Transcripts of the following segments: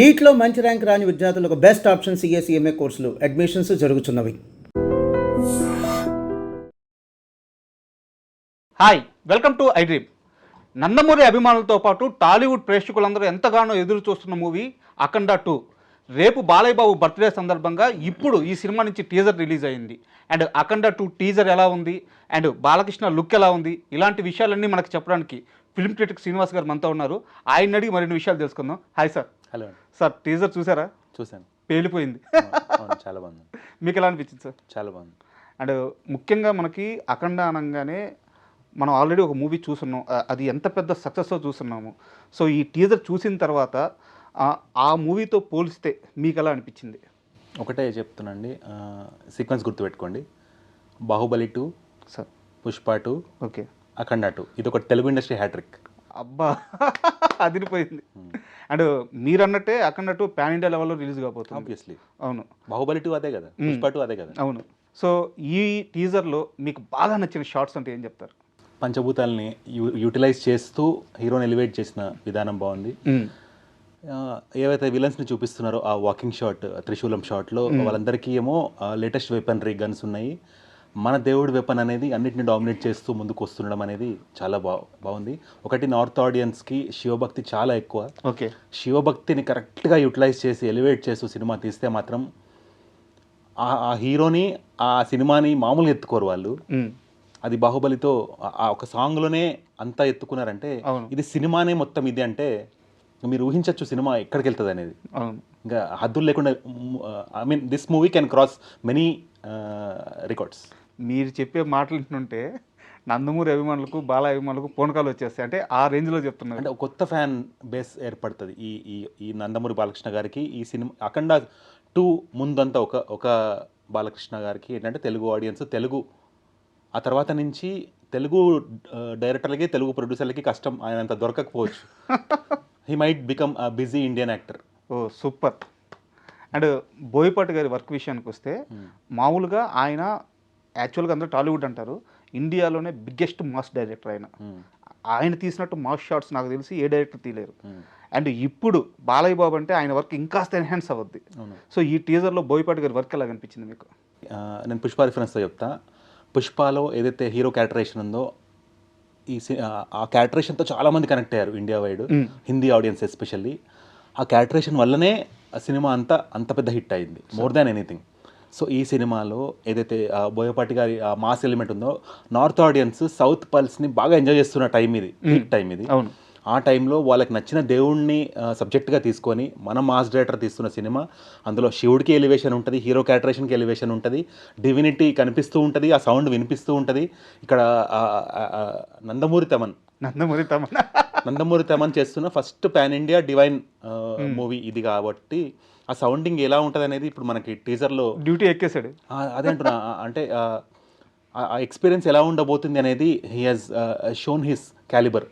నీట్లో మంచి ర్యాంక్ రాని విద్యార్థులకు బెస్ట్ ఆప్షన్ సిఎస్ఈఎంఏ కోర్సులు అడ్మిషన్స్ జరుగుతున్నవి. Hi, welcome to I dream. Nandamuri అభిమానులతో పాటు టాలీవుడ్ ప్రేక్షకులందరూ ఎంతగానో ఎదురు చూస్తున్న మూవీ అఖండ 2 రేపు బాలయ్య బాబు బర్త్డే సందర్భంగా ఇప్పుడు ఈ సినిమా నుంచి టీజర్ రిలీజ్ అయింది. అండ్ అఖండ 2 టీజర్ ఎలా ఉంది అండ్ బాలకృష్ణ లుక్ ఎలా ఉంది, ఇలాంటి విషయాలన్నీ మనకు చెప్పడానికి ఫిల్మ్ క్రిటిక్ శ్రీనివాస్ గారు మనతో ఉన్నారు. ఆయన అడిగి మరిన్ని విషయాలు తెలుసుకుందాం. Hi sir. Hello sir, teaser చూసారా? చూశాను. పేలిపోయింది. చాలా బాగుంది. మీకు ఎలా అనిపించింది సార్? చాలా బాగుంది. అండ్ ముఖ్యంగా మనకి అఖండ అనగానే మనం ఆల్రెడీ ఒక మూవీ చూస్తున్నాం, అది ఎంత పెద్ద సక్సెస్తో చూస్తున్నాము. సో ఈ టీజర్ చూసిన తర్వాత ఆ మూవీతో పోలిస్తే మీకు ఎలా అనిపించింది? ఒకటే చెప్తున్నాండి, సీక్వెన్స్ గుర్తుపెట్టుకోండి. బాహుబలి 2, సార్ పుష్ప 2, ఓకే, అఖండ 2. ఇది ఒక తెలుగు ఇండస్ట్రీ హ్యాట్రిక్. అబ్బా అదిరిపోయింది. అండ్ మీరు అన్నట్టే అఖండ 2 పాన్ ఇండియా లెవెల్లో రిలీజ్ కాబోతుంది. ఆబ్వియస్లీ. అవును, బాహుబలి 2 అదే కదా, పుష్ప 2 అదే కదా. అవును. సో ఈ టీజర్లో మీకు బాగా నచ్చిన షార్ట్స్ అంటే ఏం చెప్తారు? పంచభూతాలని యూటిలైజ్ చేస్తూ హీరోని ఎలివేట్ చేసిన విధానం బాగుంది. ఏవైతే విలన్స్ని చూపిస్తున్నారో ఆ వాకింగ్ షాట్, త్రిశూలం షాట్లో వాళ్ళందరికీ ఏమో లేటెస్ట్ వెపనరీ గన్స్ ఉన్నాయి. మన దేవుడి వెపన్ అనేది అన్నిటిని డామినేట్ చేస్తూ ముందుకు వస్తుండడం అనేది చాలా బాగుంది. ఒకటి, నార్త్ ఆడియన్స్కి శివభక్తి చాలా ఎక్కువ. ఓకే, శివభక్తిని కరెక్ట్గా యూటిలైజ్ చేసి ఎలివేట్ చేస్తూ సినిమా తీస్తే మాత్రం ఆ హీరోని, ఆ సినిమాని మామూలుగా ఎత్తుకోరు వాళ్ళు. అది బాహుబలితో ఆ ఒక సాంగ్లోనే అంతా ఎత్తుకున్నారంటే ఇది సినిమానే మొత్తం ఇది అంటే మీరు ఊహించవచ్చు సినిమా ఎక్కడికి వెళ్తుంది అనేది. ఇంకా హద్దులు లేకుండా, I mean this movie can cross many records. మీరు చెప్పే మాటలు వింటుంటే నందమూరి అభిమానులకు, బాల అభిమానులకు పూనకాలు వచ్చేస్తాయి. అంటే ఆ రేంజ్లో చెప్తున్నారు. అంటే కొత్త ఫ్యాన్ బేస్ ఏర్పడుతుంది ఈ నందమూరి బాలకృష్ణ గారికి. ఈ సినిమా అఖండ 2 ముందంతా ఒక బాలకృష్ణ గారికి ఏంటంటే తెలుగు ఆడియన్స్, తెలుగు ఆ తర్వాత నుంచి తెలుగు డైరెక్టర్లకి, తెలుగు ప్రొడ్యూసర్లకి కష్టం, ఆయన అంత దొరకకపోవచ్చు. He might become busy Indian actor. Oh super. And Boyapati గారి వర్క్ విషయానికి వస్తే మామూలుగా ఆయన యాక్చువల్గా అందరూ టాలీవుడ్ అంటారు, ఇండియాలోనే బిగ్గెస్ట్ మాస్ డైరెక్టర్ ఆయన. ఆయన తీసినట్టు మాస్ షాట్స్ నాకు తెలిసి ఏ డైరెక్టర్ తీయలేరు. అండ్ ఇప్పుడు బాలయ్య బాబు అంటే ఆయన వర్క్ ఇంకాస్త ఎన్హాన్స్ అవ్వద్ది. సో ఈ టీజర్లో బోయపాటి గారి వర్క్ ఎలా అనిపించింది మీకు? నేను పుష్ప రిఫరెన్స్తో చెప్తా. పుష్పలో ఏదైతే హీరో క్యారెక్టరేషన్ ఉందో ఆ క్యారెక్టరేషన్తో చాలామంది కనెక్ట్ అయ్యారు India wide, Hindi audience especially. ఆ క్యారెక్టరేషన్ వల్లనే ఆ సినిమా అంత పెద్ద హిట్ అయింది, మోర్ దాన్ ఎనీథింగ్. సో ఈ సినిమాలో ఏదైతే బోయపాటి గారి ఆ మాస్ ఎలిమెంట్ ఉందో, నార్త్ ఆడియన్స్ సౌత్ పల్స్ని బాగా ఎంజాయ్ చేస్తున్న టైం ఇది, పీక్ టైం ఇది. అవును, ఆ టైంలో వాళ్ళకి నచ్చిన దేవుణ్ణి సబ్జెక్ట్గా తీసుకొని మనం మాస్ డైరెక్టర్ తీస్తున్న సినిమా. అందులో శివుడికి ఎలివేషన్ ఉంటుంది, హీరో క్యారెక్టరేషన్కి ఎలివేషన్ ఉంటుంది, డివినిటీ కనిపిస్తూ ఉంటుంది, ఆ సౌండ్ వినిపిస్తూ ఉంటుంది. ఇక్కడ నందమూరి తమన్ చేస్తున్న first pan India divine movie ఇది కాబట్టి ఆ సౌండింగ్ ఎలా ఉంటుంది అనేది ఇప్పుడు మనకి టీజర్లో డ్యూటీ ఎక్కేసాడు. అదే అంటున్నా, అంటే ఆ ఎక్స్పీరియన్స్ ఎలా ఉండబోతుంది అనేది he has shown his calibre.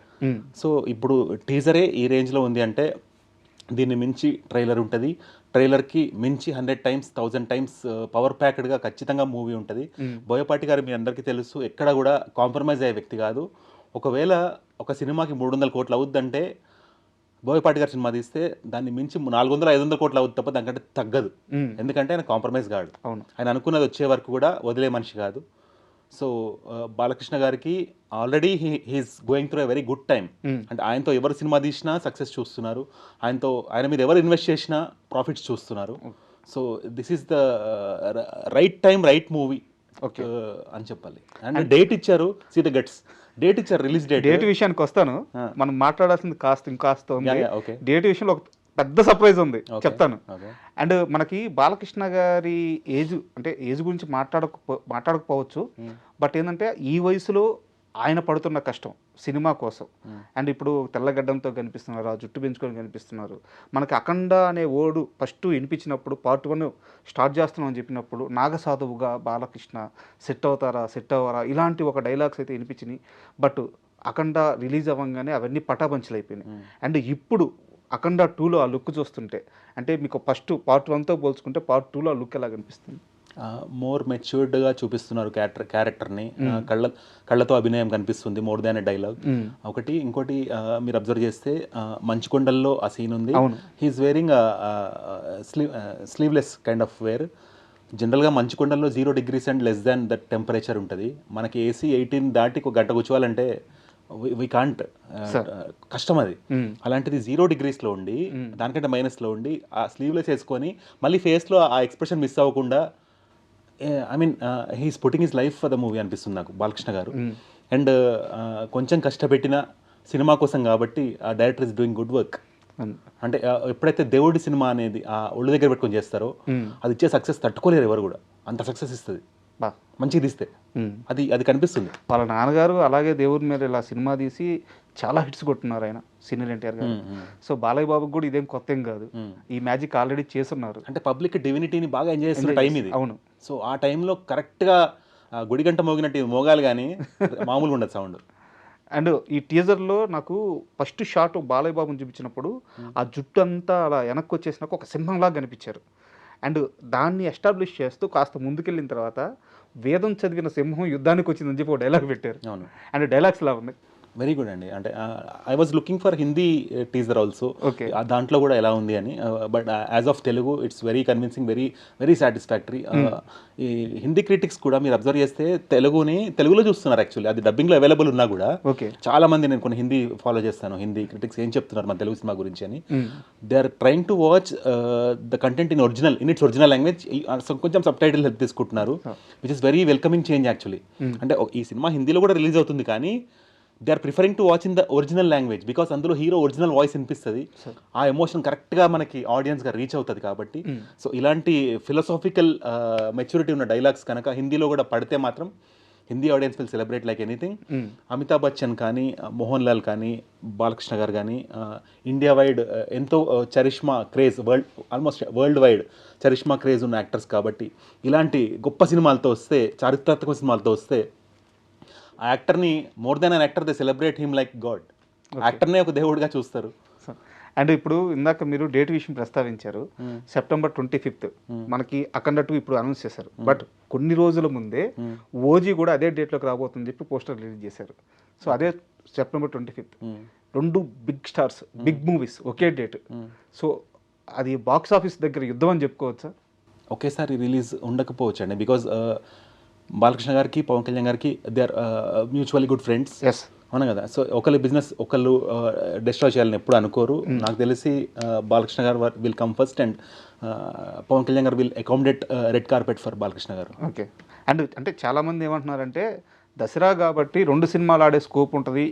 So ఇప్పుడు టీజరే ఈ రేంజ్లో ఉంది అంటే దీన్ని మించి ట్రైలర్ ఉంటుంది. ట్రైలర్కి మించి 100 times 1000 times పవర్ ప్యాక్డ్గా ఖచ్చితంగా మూవీ ఉంటుంది. బోయపాటి గారు మీ అందరికీ తెలుసు, ఎక్కడ కూడా కాంప్రమైజ్ అయ్యే వ్యక్తి కాదు. ఒకవేళ ఒక సినిమాకి 300 కోట్లు అవుద్దంటే బోయపాటి గారు సినిమా తీస్తే దాన్ని మించి 400-500 కోట్లు అవుతుంది తప్ప దానికంటే తగ్గదు. ఎందుకంటే ఆయన కాంప్రమైజ్ కాడు. ఆయన అనుకున్నది వచ్చే వరకు కూడా వదిలే మనిషి కాదు. సో బాలకృష్ణ గారికి already he's going through a very good time. అంటే ఆయనతో ఎవరు సినిమా తీసినా సక్సెస్ చూస్తున్నారు, ఆయన మీద ఎవరు ఇన్వెస్ట్ చేసినా ప్రాఫిట్స్ చూస్తున్నారు. So this is the right time, right movie అని చెప్పాలి. అండ్ డేట్ ఇచ్చారు, సీ ద గట్స్. డేట్ ఇచ్చారు, రిలీజ్ డేట్ విషయానికి వస్తాను. మనం మాట్లాడాల్సింది ఇంకాస్త ఉంది. డేట్ విషయంలో ఒక పెద్ద సర్ప్రైజ్ ఉంది, చెప్తాను. అండ్ మనకి బాలకృష్ణ గారి ఏజ్ గురించి మాట్లాడకపోవచ్చు, బట్ ఏంటంటే ఈ వయసులో ఆయన పడుతున్న కష్టం సినిమా కోసం. అండ్ ఇప్పుడు తెల్లగడ్డంతో కనిపిస్తున్నారు, ఆ జుట్టు పెంచుకొని కనిపిస్తున్నారు. మనకి అఖండ అనే ఓడు ఫస్ట్ వినిపించినప్పుడు పార్ట్ 1 స్టార్ట్ చేస్తున్నాం అని చెప్పినప్పుడు నాగసాధువుగా బాలకృష్ణ సెట్ అవ్వరా ఇలాంటి ఒక డైలాగ్స్ అయితే వినిపించినాయి. బట్ అఖండ రిలీజ్ అవ్వగానే అవన్నీ పటాపంచలు అయిపోయినాయి. అండ్ ఇప్పుడు అఖండ 2లో ఆ లుక్ చూస్తుంటే, అంటే మీకు ఫస్ట్ పార్ట్ 1తో పోల్చుకుంటే పార్ట్ 2లో ఆ లుక్ ఎలా కనిపిస్తుంది? మోర్ మెచ్యూర్డ్గా చూపిస్తున్నారు క్యారెక్టర్ని. కళ్ళతో అభినయం కనిపిస్తుంది మోర్ దాన్ ఎ డైలాగ్. ఒకటి ఇంకోటి మీరు అబ్జర్వ్ చేస్తే మంచుకొండల్లో ఆ సీన్ ఉంది, he's wearing sleeveless kind of wear. జనరల్గా మంచుకొండల్లో 0 degrees and less than that temperature ఉంటుంది. మనకి AC 18 దాటి ఒక గంట కూర్చోవాలంటే వి కాంట్, కష్టం అది. అలాంటిది 0 degreesలో ఉండి దానికంటే మైనస్లో ఉండి ఆ స్లీవ్లెస్ వేసుకొని మళ్ళీ ఫేస్లో ఆ ఎక్స్ప్రెషన్ మిస్ అవ్వకుండా, I mean he's putting his life for the movie అనిపిస్తుంది నాకు బాలకృష్ణ గారు. అండ్ కొంచెం కష్టపెట్టిన సినిమా కోసం కాబట్టి ఆ director is doing good work. అంటే ఎప్పుడైతే దేవుడి సినిమా అనేది ఆ ఒళ్ళు దగ్గర పెట్టుకొని చేస్తారో అది ఇచ్చే సక్సెస్ తట్టుకోలేరు ఎవరు కూడా, అంత సక్సెస్ ఇస్తుంది మంచిగా తీస్తే. అది కనిపిస్తుంది. వాళ్ళ నాన్నగారు అలాగే దేవుడి మీద ఇలా సినిమా తీసి చాలా హిట్స్ కొట్టున్నారు ఆయన, సీనియర్ ఎన్టీఆర్ గారు. సో బాలయ్య బాబుకి కూడా ఇదేం కొత్త ఏం కాదు, ఈ మ్యాజిక్ ఆల్రెడీ చేస్తున్నారు. అంటే పబ్లిక్ డివినిటీని బాగా ఎంజాయ్ చేస్తున్న టైం ఇది. అవును. సో ఆ టైంలో కరెక్ట్గా గుడిగంట మోగినట్టు మోగాలి కానీ మామూలుగా ఉండదు సౌండ్. అండ్ ఈ టీజర్లో నాకు ఫస్ట్ షాట్ బాలయ్య బాబుని చూపించినప్పుడు ఆ జుట్టు అంతా అలా వెనక్కి వచ్చేసినాక ఒక సింహంలాగా కనిపించారు. అండ్ దాన్ని ఎస్టాబ్లిష్ చేస్తూ కాస్త ముందుకెళ్ళిన తర్వాత వేదం చదివిన సింహం యుద్ధానికి వచ్చిందని చెప్పి ఒక డైలాగ్ పెట్టారు. అవును. అండ్ డైలాగ్స్ లా ఉన్నాయి. వెరీ గుడ్ అండి. అంటే I was looking for Hindi teaser also, దాంట్లో కూడా ఎలా ఉంది అని. But as of Telugu it's very convincing, very satisfactory. ఈ హిందీ క్రిటిక్స్ కూడా మీరు అబ్జర్వ్ చేస్తే తెలుగులో చూస్తున్నారు యాక్చువల్లీ. అది డబ్బింగ్లో అవైలబుల్ ఉన్నా కూడా చాలా మంది, నేను కొన్ని హిందీ ఫాలో చేస్తాను, హిందీ క్రిటిక్స్ ఏం చెప్తున్నారు మన తెలుగు సినిమా గురించి అని. They are trying to watch the content in its original language. కొంచెం సబ్ టైటిల్ హెల్ప్ తీసుకుంటున్నారు, which is very welcoming change actually. అంటే ఈ సినిమా హిందీలో కూడా రిలీజ్ అవుతుంది కానీ they are preferring to watch in the original language because అందులో hero original voice వినిపిస్తుంది, ఆ ఎమోషన్ కరెక్ట్గా మనకి ఆడియన్స్గా రీచ్ అవుతుంది కాబట్టి. సో ఇలాంటి ఫిలాసాఫికల్ మెచ్యూరిటీ ఉన్న డైలాగ్స్ కనుక హిందీలో కూడా పడితే మాత్రం Hindi audience will celebrate like anything. Amitabh Bachchan కానీ, మోహన్ లాల్ కానీ, బాలకృష్ణ గారు కానీ ఇండియా వైడ్ ఎంతో charisma craze, almost world wide charisma craze ఉన్న యాక్టర్స్ కాబట్టి ఇలాంటి గొప్ప సినిమాలతో వస్తే, చారిత్రాత్మక సినిమాలతో వస్తే ఆ యాక్టర్ని more then an actor they celebrate him like god. యాక్టర్నే ఒక దేవుడిగా చూస్తారు. అండ్ ఇప్పుడు ఇందాక మీరు డేట్ విషయం ప్రస్తావించారు, September 25th మనకి అఖండ 2 ఇప్పుడు అనౌన్స్ చేశారు. బట్ కొన్ని రోజుల ముందే ఓజీ కూడా అదే డేట్లోకి రాబోతుందని చెప్పి పోస్టర్ రిలీజ్ చేశారు. సో అదే September 25th, 2 big stars, big movies ఒకే డేట్. సో అది బాక్స్ ఆఫీస్ దగ్గర యుద్ధం అని చెప్పుకోవచ్చా? ఒకేసారి రిలీజ్ ఉండకపోవచ్చు అండి, బికాజ్ బాలకృష్ణ గారికి, పవన్ కళ్యాణ్ గారికి they are mutually good friends. Yes, అవునా కదా. సో ఒకళ్ళు బిజినెస్ ఒకళ్ళు డిస్ట్రాయ్ చేయాలని ఎప్పుడు అనుకోరు. నాకు తెలిసి Balakrishna garu will come first and Pawan Kalyan garu will accommodate red carpet for Balakrishna garu. Okay. And అంటే చాలామంది ఏమంటున్నారంటే దసరా కాబట్టి 2 సినిమాలు ఆడే స్కోప్ ఉంటుంది,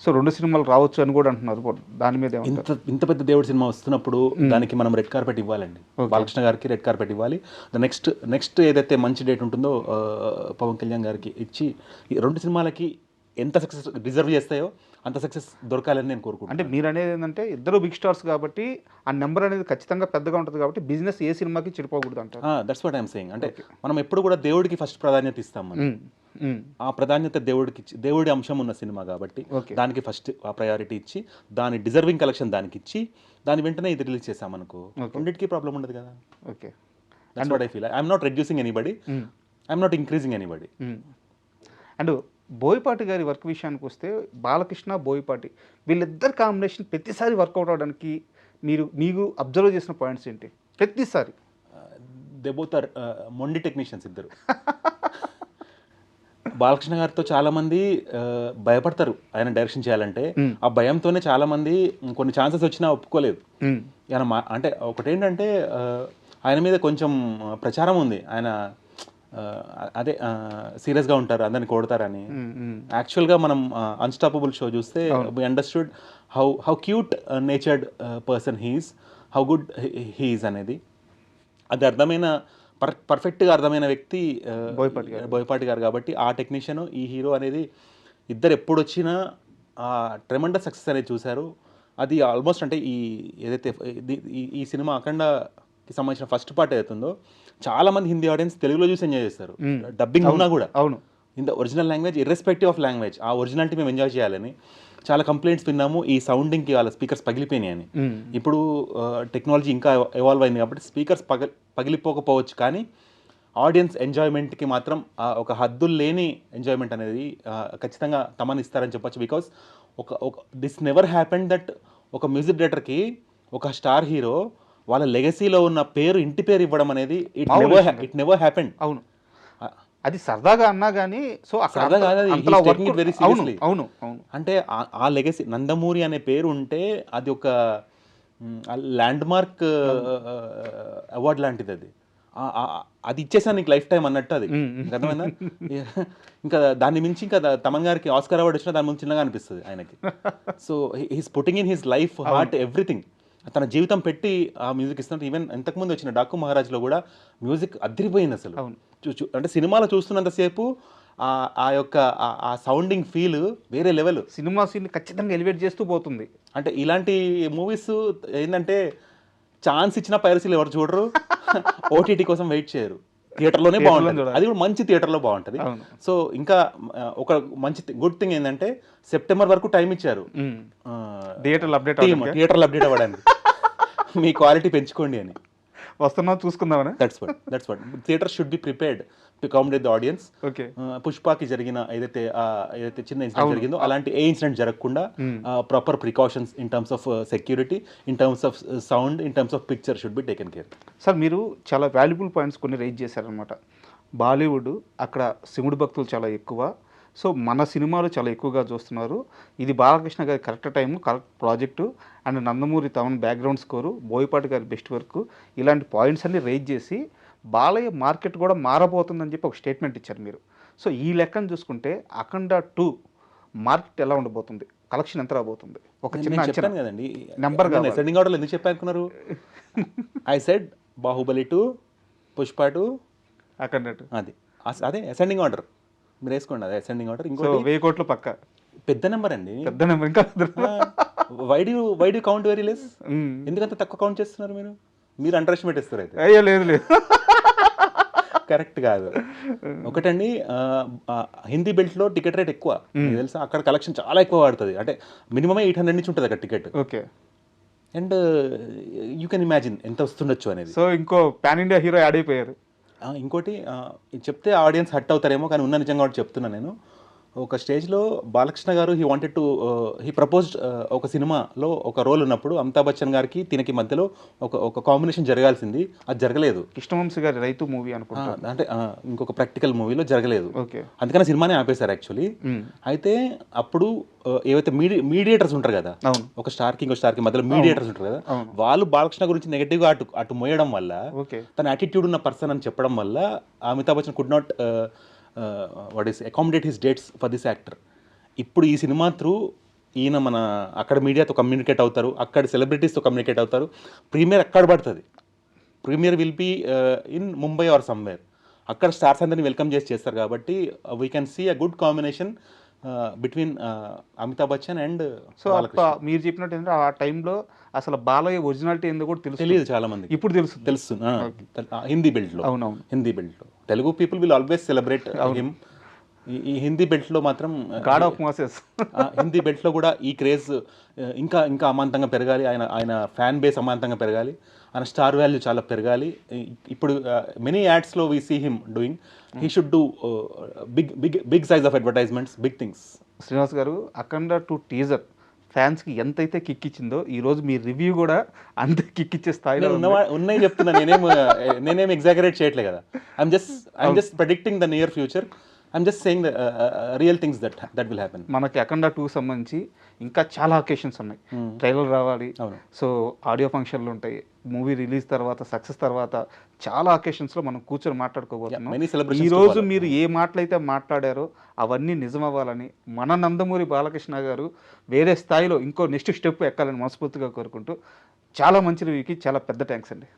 సో 2 సినిమాలు రావచ్చు అని కూడా అంటున్నారు. దాని మీద ఇంత పెద్ద దేవుడి సినిమా వస్తున్నప్పుడు దానికి మనం రెడ్ కార్పెట్ ఇవ్వాలండి. బాలకృష్ణ గారికి రెడ్ కార్పెట్ ఇవ్వాలి. నెక్స్ట్ ఏదైతే మంచి డేట్ ఉంటుందో పవన్ కళ్యాణ్ గారికి ఇచ్చి 2 సినిమాలకి ఎంత సక్సెస్ డిజర్వ్ చేస్తాయో అంత సక్సెస్ దొరకాలని నేను కోరుకుంటున్నాను. అంటే మీరు అనేది ఏంటంటే ఇద్దరు బిగ్ స్టార్స్ కాబట్టి ఆ నెంబర్ అనేది ఖచ్చితంగా పెద్దగా ఉంటుంది కాబట్టి బిజినెస్ ఏ సినిమాకి చెడిపోకూడదు అంటారు. That's what I'm saying. అంటే మనం ఎప్పుడు కూడా దేవుడికి ఫస్ట్ ప్రాధాన్యత ఇస్తాం. మనం ఆ ప్రాధాన్యత దేవుడి అంశం ఉన్న సినిమా కాబట్టి దానికి ఫస్ట్ ఆ ప్రయారిటీ ఇచ్చి దాని డిజర్వింగ్ కలెక్షన్ దానికి ఇచ్చి దాని వెంటనే ఇది రిలీజ్ చేసామనుకో రెండింటికి ప్రాబ్లం ఉండదు కదా. Okay, that's what I feel. I'm not reducing anybody, I'm not increasing anybody. And Boyapati గారి వర్క్ విషయానికి వస్తే బాలకృష్ణ, బోయపాటి వీళ్ళిద్దరు కాంబినేషన్ ప్రతిసారి వర్కౌట్ అవడానికి మీకు అబ్జర్వ్ చేసిన పాయింట్స్ ఏంటి? ప్రతిసారి దే బోత్ ఆర్ మొండి టెక్నీషియన్స్ ఇద్దరు. బాలకృష్ణ గారితో చాలా మంది భయపడతారు ఆయన డైరెక్షన్ చేయాలంటే. ఆ భయంతోనే చాలా మంది కొన్ని ఛాన్సెస్ వచ్చినా ఒప్పుకోలేదు. అంటే ఒకటేంటంటే ఆయన మీద కొంచెం ప్రచారం ఉంది, ఆయన అదే సీరియస్గా ఉంటారు, అందరిని కొడతారని. యాక్చువల్గా మనం అన్స్టాపబుల్ షో చూస్తే we understood how cute natured person he's, how good he's అనేది. అది అర్థమైన పర్ఫెక్ట్గా అర్థమైన వ్యక్తి బోయపాటి గారు కాబట్టి ఆ టెక్నీషియన్ ఈ హీరో అనేది ఇద్దరు ఎప్పుడు వచ్చినా ఆ ట్రెమెండస్ సక్సెస్ అనేది చూశారు. అది ఆల్మోస్ట్ అంటే ఏదైతే ఈ సినిమా అఖండకి సంబంధించిన ఫస్ట్ పార్ట్ అవుతుందో చాలా మంది హిందీ ఆడియన్స్ తెలుగులో చూసి ఎంజాయ్ చేస్తారు, డబ్బింగ్ ఉన్నా కూడా. అవును, in the original language, irrespective of language, ఆ ఒరిజినాలిటీ మేము ఎంజాయ్ చేయాలని చాలా కంప్లైంట్స్ విన్నాము. ఈ సౌండింగ్కి వాళ్ళ స్పీకర్స్ పగిలిపోయినాయి అని. ఇప్పుడు టెక్నాలజీ ఇంకా ఎవాల్వ్ అయింది కాబట్టి స్పీకర్స్ పగిలిపోకపోవచ్చు, కానీ ఆడియన్స్ ఎంజాయ్మెంట్కి మాత్రం ఒక హద్దులు లేని ఎంజాయ్మెంట్ అనేది ఖచ్చితంగా తమన్ ఇస్తారని చెప్పొచ్చు. బికాస్ ఒక దిస్ నెవర్ హ్యాపెండ్ దట్ ఒక మ్యూజిక్ డైరెక్టర్కి ఒక స్టార్ హీరో వాళ్ళ లెగసీలో ఉన్న పేరు, ఇంటి పేరు ఇవ్వడం అనేది ఇట్ నెవర్ హ్యాపెండ్. అవును, అది సరదాగా అన్నా కానీ సో సరదా కాదు అది, he's taking it very seriously. అవును అవును. అంటే ఆ లెగసీ నందమూరి అనే పేరు ఉంటే అది ఒక ల్యాండ్ మార్క్ అవార్డ్ లాంటిది. అది అది ఇచ్చేసాను నీకు లైఫ్ టైం అన్నట్టు. అది అర్థమైందా? ఇంకా దాన్ని మించి ఇంకా తమన్ గారికి ఆస్కార్ అవార్డు వచ్చినా దాని ముందు చిన్నగా అనిపిస్తుంది ఆయనకి. So he's putting in his life, heart, everything. తన జీవితం పెట్టి ఆ మ్యూజిక్ ఇస్తున్నట్టు. ఈవెన్ ఇంతకుముందు వచ్చిన డాకు మహారాజ్లో కూడా మ్యూజిక్ అదిరిపోయింది అసలు. అంటే సినిమాలో చూస్తున్నంతసేపు ఆ యొక్క ఆ సౌండింగ్ ఫీల్ వేరే లెవెల్. సినిమా సీన్ ఖచ్చితంగా ఎలివేట్ చేస్తూ పోతుంది. అంటే ఇలాంటి మూవీస్ ఏంటంటే ఛాన్స్ ఇచ్చిన పైరసీలు ఎవరు చూడరు, ఓటీటీ కోసం వెయిట్ చేయరు, థియేటర్లోనే బాగుంటుంది. అది కూడా మంచి థియేటర్లో బాగుంటుంది. సో ఇంకా ఒక మంచి గుడ్ థింగ్ ఏంటంటే సెప్టెంబర్ వరకు టైం ఇచ్చారు థియేటర్లు అప్డేట్ అవ్వడానికి. మీ క్వాలిటీ పెంచుకోండి అని. వస్తున్నాం చూసుకుందామని. That's what theatre should be prepared to accommodate the audience. Okay, పుష్పకి జరిగిన ఏదైతే చిన్న ఇన్సిడెంట్ జరిగిందో అలాంటి ఏ ఇన్సిడెంట్ జరగకుండా proper precautions in terms of security, in terms of sound, in terms of picture should be taken care. Sir మీరు చాలా వాల్యుబుల్ పాయింట్స్ కొన్ని రైజ్ చేశారనమాట. బాలీవుడ్ అక్కడ శివుడి భక్తులు చాలా ఎక్కువ, సో మన సినిమాలు చాలా ఎక్కువగా చూస్తున్నారు, ఇది బాలకృష్ణ గారి correct time, correct project, and Nandamuri Thaman background score, Boyapati గారి బెస్ట్ వర్క్, ఇలాంటి పాయింట్స్ అన్ని రైజ్ చేసి బాలయ్య మార్కెట్ కూడా మారబోతుందని చెప్పి ఒక స్టేట్మెంట్ ఇచ్చారు మీరు. సో ఈ లెక్కను చూసుకుంటే అఖండ 2 మార్కెట్ ఎలా ఉండబోతుంది, కలెక్షన్ ఎంత రాబోతుంది? ఒక చిన్న చెప్పాను కదండి నెంబర్. అసెండింగ్ ఆర్డర్లో ఎందుకు చెప్పానుకున్నారు? ఐ సెడ్ బాహుబలి 2, పుష్ప 2, అఖండ 2. అదే అసెండింగ్ ఆర్డర్. మీరు వేసుకోండి, అదే అసెండింగ్ ఆర్డర్. ఇంకో 1000 కోట్లు పక్క పెద్ద నెంబర్ అండి, పెద్ద నెంబర్. ఇంకా why do count very less? ఎందుకంత తక్కువ కౌంట్ చేస్తున్నారు మీరు అండర్ ఎస్టిమేట్ ఇస్తారు అయితే. అయ్యో లేదు కరెక్ట్ కాదు. ఒకటండి, హిందీ బెల్ట్లో టికెట్ రేట్ ఎక్కువ తెలుసా, అక్కడ కలెక్షన్ చాలా ఎక్కువ పడుతుంది. అంటే మినిమం 800 నుంచి ఉంటుంది అక్కడ ticket. Okay, and you can imagine ఎంత వస్తుండొచ్చు అనేది. సో ఇంకో పాన్ ఇండియా హీరో యాడ్ అయిపోయారు. ఇంకోటి చెప్తే ఆడియన్స్ హర్ట్ అవుతారేమో కానీ ఉన్న నిజంగా కూడా చెప్తున్నాను నేను. ఒక స్టేజ్లో బాలకృష్ణ గారు హీ ప్రపోజ్డ్ ఒక సినిమాలో ఒక రోల్ ఉన్నప్పుడు అమితాబ్ బచ్చన్ గారికి తినకి మధ్యలో ఒక కాంబినేషన్ జరగాల్సింది, అది జరగలేదు. కృష్ణవంశీ గారి రైతు మూవీ అనుకుంటా, అంటే ఇంకొక ప్రాక్టికల్ మూవీలో జరగలేదు. ఓకే, అందుకని సినిమానే ఆపేశారు యాక్చువల్లీ. అయితే అప్పుడు ఏవైతే మీడియేటర్స్ ఉంటారు కదా, ఒక స్టార్కి ఇంకో స్టార్కి మధ్యలో మీడియేటర్స్ ఉంటారు కదా, వాళ్ళు బాలకృష్ణ గురించి నెగటివ్గా అటు మోయడం వల్ల, తన యాటిట్యూడ్ ఉన్న పర్సన్ అని చెప్పడం వల్ల Amitabh Bachchan could not accommodate his dates for this actor. ఇప్పుడు ఈ సినిమా త్రూ ఈయన మన అక్కడ మీడియాతో కమ్యూనికేట్ అవుతారు, అక్కడ సెలబ్రిటీస్తో కమ్యూనికేట్ అవుతారు. ప్రీమియర్ అక్కడ పడుతుంది. Premiere will be in Mumbai or somewhere. అక్కడ స్టార్స్ అందరినీ వెల్కమ్ చేస్తారు కాబట్టి we can see a good combination between Amitabh Bachchan and. So మీరు చెప్పినట్టు ఏంటంటే ఆ టైంలో అసలు బాలయ్య ఒరిజినాలిటీ ఏందో కూడా తెలియదు చాలా మంది. ఇప్పుడు తెలుసు హిందీ బెల్ట్లో. అవునవును, హిందీ బెల్ట్లో Telugu people will always celebrate him. ఈ హిందీ బెల్ట్లో మాత్రం గాడ్ ఆఫ్ మోసెస్. హిందీ బెల్ట్లో కూడా ఈ క్రేజ్ ఇంకా అమాంతంగా పెరగాలి, ఆయన ఫ్యాన్ బేస్ అమాంతంగా పెరగాలి, ఆయన స్టార్ వాల్యూ చాలా పెరగాలి. ఇప్పుడు మెనీ యాడ్స్లో we see him doing. He should do big size of advertisements, big things. Srinivas garu, Akhanda 2 teaser ఫ్యాన్స్కి ఎంతైతే కిక్ ఇచ్చిందో ఈరోజు మీ రివ్యూ కూడా అంతే కిక్ ఇచ్చే స్థాయిలో ఉన్నాయి చెప్తున్నా. నేనేం ఎగ్జాగరేట్ చేయట్లే కదా. I'm just predicting the near future. I'm just saying the real things that will happen. మనకి అఖండ 2 సంబంధించి ఇంకా చాలా అకేషన్స్ ఉన్నాయి. ట్రైలర్ రావాలి, సో ఆడియో ఫంక్షన్లు ఉంటాయి, మూవీ రిలీజ్ తర్వాత సక్సెస్ తర్వాత చాలా అకేషన్స్లో మనం కూర్చొని మాట్లాడుకోబోతున్నాం. ఈరోజు మీరు ఏ మాటలైతే మాట్లాడారో అవన్నీ నిజం అవ్వాలని, మన నందమూరి బాలకృష్ణ గారు వేరే స్థాయిలో ఇంకో నెక్స్ట్ స్టెప్ ఎక్కాలని మనస్ఫూర్తిగా కోరుకుంటూ చాలా మంచి రివ్యూకి చాలా పెద్ద థ్యాంక్స్ అండి.